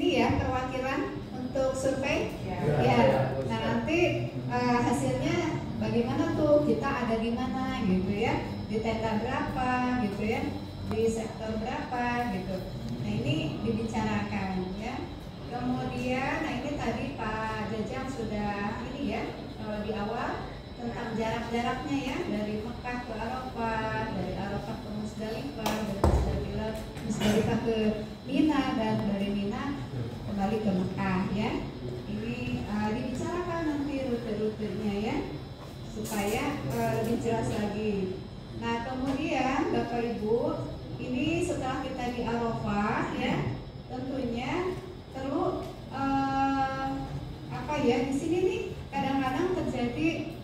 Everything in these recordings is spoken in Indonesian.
Ini ya perwakilan untuk survei ya. Nah nanti hasilnya bagaimana tuh, kita ada di mana gitu ya, di tenda berapa gitu ya, di sektor berapa gitu. Nah ini dibicarakan ya. Kemudian nah ini tadi Pak Jajang sudah ini ya di awal tentang jarak-jaraknya ya, dari Mekah ke Arafah, dari Arafah ke Musdalifah, dari Musdalifah ke Mina, dan dari Mina kembali ke Mekah ya. Ini dibicarakan nanti rute-rutenya ya, supaya lebih jelas lagi. Nah kemudian Bapak Ibu, ini setelah kita di Arafah ya, tentunya perlu apa ya, di sini nih kadang-kadang terjadi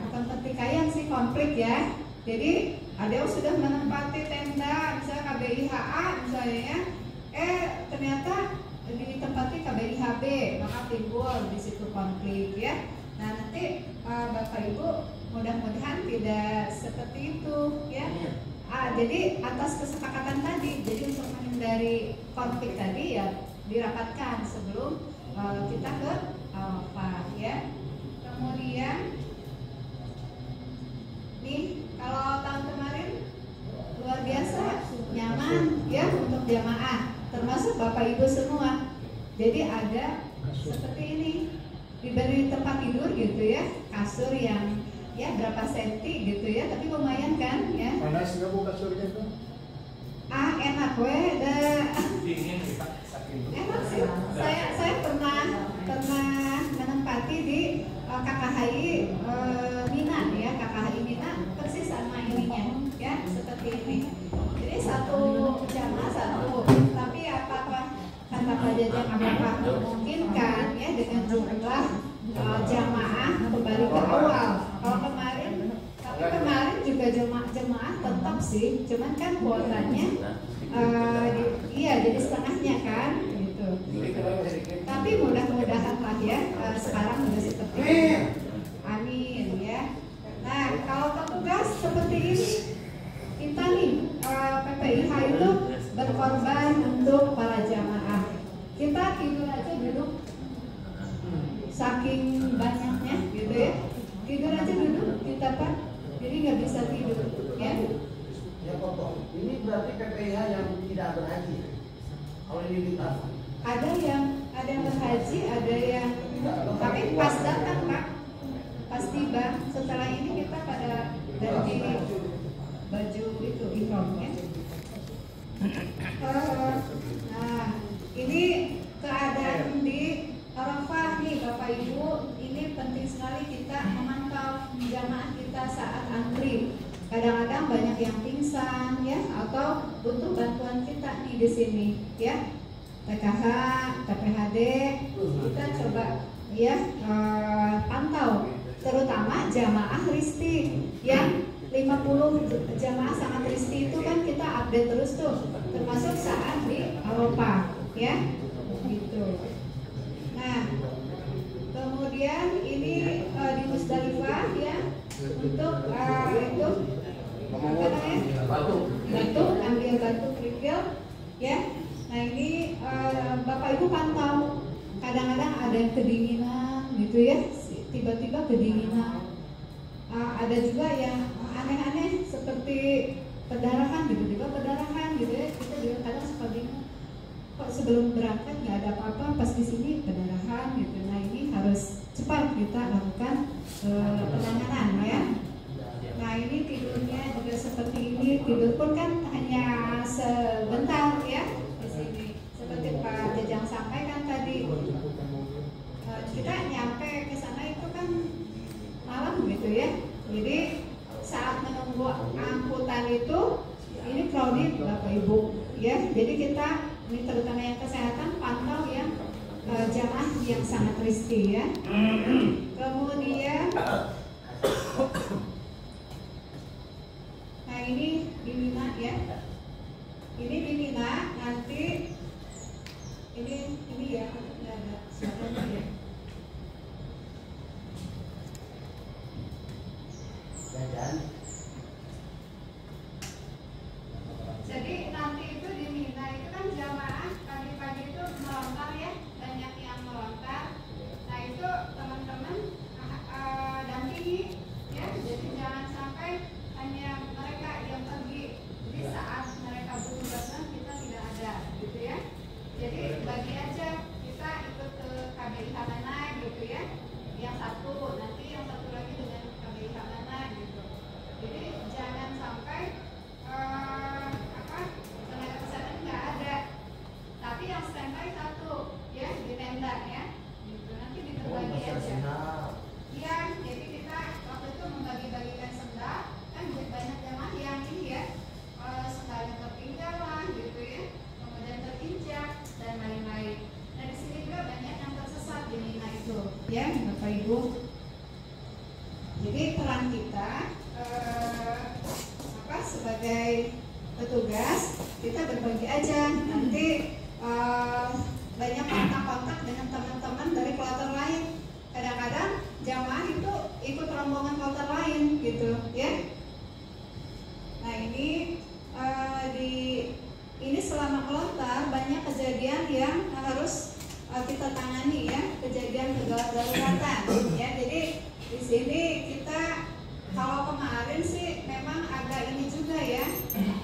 bukan pertikaian sih, konflik ya. Jadi ada yang sudah menempati tenda misalnya KBIHA misalnya ya, ternyata ditempati KBIHB, maka timbul di situ konflik ya. Nah nanti Bapak Ibu mudah-mudahan tidak seperti itu ya. Jadi atas kesepakatan tadi, jadi untuk menghindari konflik tadi ya dirapatkan sebelum kita ke Arafah ya. Kemudian nih kalau tahun kemarin luar biasa nyaman ya untuk jamaah, termasuk Bapak Ibu semua. Jadi ada seperti ini, diberi tempat tidur gitu ya, kasur yang ya berapa senti gitu ya, tapi lumayan kan ya. Panas nggak bu kasurnya tuh? Enak weh, dingin kita enak sih. Saya pernah menempati di KKHI Mina ya, KKHI Mina persis sama ininya ya, seperti ini. Jadi satu jamaah satu, tapi apakah kata Pak Jajang apakah memungkinkan ya dengan jumlah jamaah kembali ke awal? Kalau kemarin, tapi kemarin juga jemaah tetap sih, cuman kan kuotanya iya jadi setengahnya kan gitu. Tapi mudah-mudahan lah ya sekarang sudah seperti itu. Amin ya. Nah kalau petugas seperti ini, kita nih PPIH itu berkorban untuk para jamaah. Kita tidur aja duduk, saking banyaknya gitu ya, tidur aja duduk kita Pak, jadi nggak bisa tidur ya. Ya Pokok, ini berarti PPIH yang tidak berhaji. Kalau ini ditambah, Ada yang berhaji, ada yang tapi pas datang Pak, pas tiba setelah ini kita pada ganti baju itu ihramnya. Nah ini keadaan di Arafah nih Bapak Ibu, ini penting sekali kita memantau jamaah kita saat antri. Kadang-kadang banyak yang pingsan ya, atau butuh bantuan kita nih di sini ya. TKH, TPHD, kita coba ya pantau, terutama jamaah risti yang 50 jamaah sangat risti itu kan kita update terus tuh, termasuk saat di Arafah ya gitu. Nah kemudian ini di Musdalifah ya, untuk itu apa namanya, batu, ambil batu kerikil ya. Nah ini Bapak Ibu pantau, kadang-kadang ada yang kedinginan gitu ya, tiba-tiba kedinginan. Ada juga yang aneh-aneh seperti perdarahan, tiba-tiba perdarahan gitu ya. Kita juga kadang suka bingung, kok sebelum berangkat nggak ada apa-apa, pas di sini perdarahan gitu. Nah ini harus cepat kita lakukan penanganan ya. Nah ini tidurnya juga seperti ini, tidur pun kan hanya sebentar ya di sini. Seperti Pak Jajang sampaikan tadi, kita nyampe ke sana itu kan malam gitu ya. Jadi saat menunggu angkutan itu ini crowded Bapak Ibu ya. Jadi kita ini terutama yang kesehatan pantau yang jamaah yang sangat risti ya. Kemudian nah ini di Mina ya. Ini di Mina, nanti ini ya ada suaranya ya. Jadi nanti itu di Mina itu kan jamaah kami Ibu. Jadi peran kita sebagai petugas, kita berbagi aja. Nanti banyak kontak-kontak dengan teman-teman dari kloter lain. Kadang-kadang jamaah itu ikut rombongan kloter lain gitu ya. Nah ini selama kloter banyak kejadian yang harus kita tangani ya, kejadian kedaruratan ya. Jadi di sini kita kalau kemarin sih memang agak ini juga ya,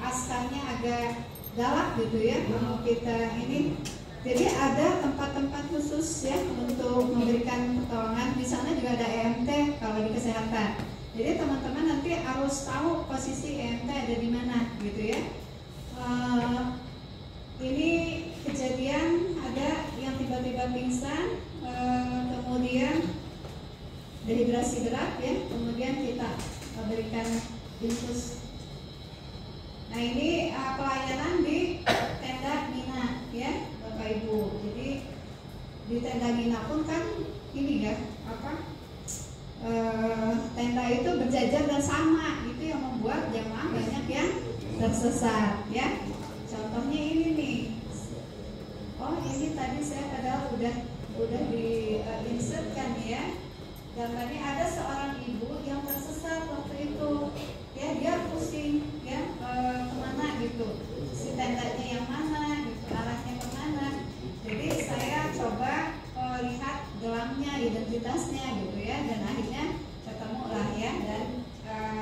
askarnya agak galak gitu ya kalau kita ini. Jadi ada tempat-tempat khusus ya untuk memberikan pertolongan. Di sana juga ada EMT kalau di kesehatan. Jadi teman-teman nanti harus tahu posisi EMT ada di mana gitu ya. Ini kejadian ada yang tiba-tiba pingsan, kemudian dehidrasi berat ya, kemudian kita berikan infus. Nah ini pelayanan di tenda Mina ya Bapak Ibu. Jadi di tenda Mina pun kan ini ya tenda itu berjajar dan sama, itu yang membuat jamaah banyak yang tersesat ya. Contohnya ini nih. Oh ini tadi saya padahal udah di insert kan ya. Gambarnya ada seorang ibu yang tersesat waktu itu ya, dia pusing ya kemana gitu, si tendanya yang mana gitu, arahnya kemana. Jadi saya coba lihat gelangnya, identitasnya gitu ya, dan akhirnya ketemu lah ya, dan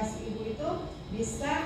si ibu itu bisa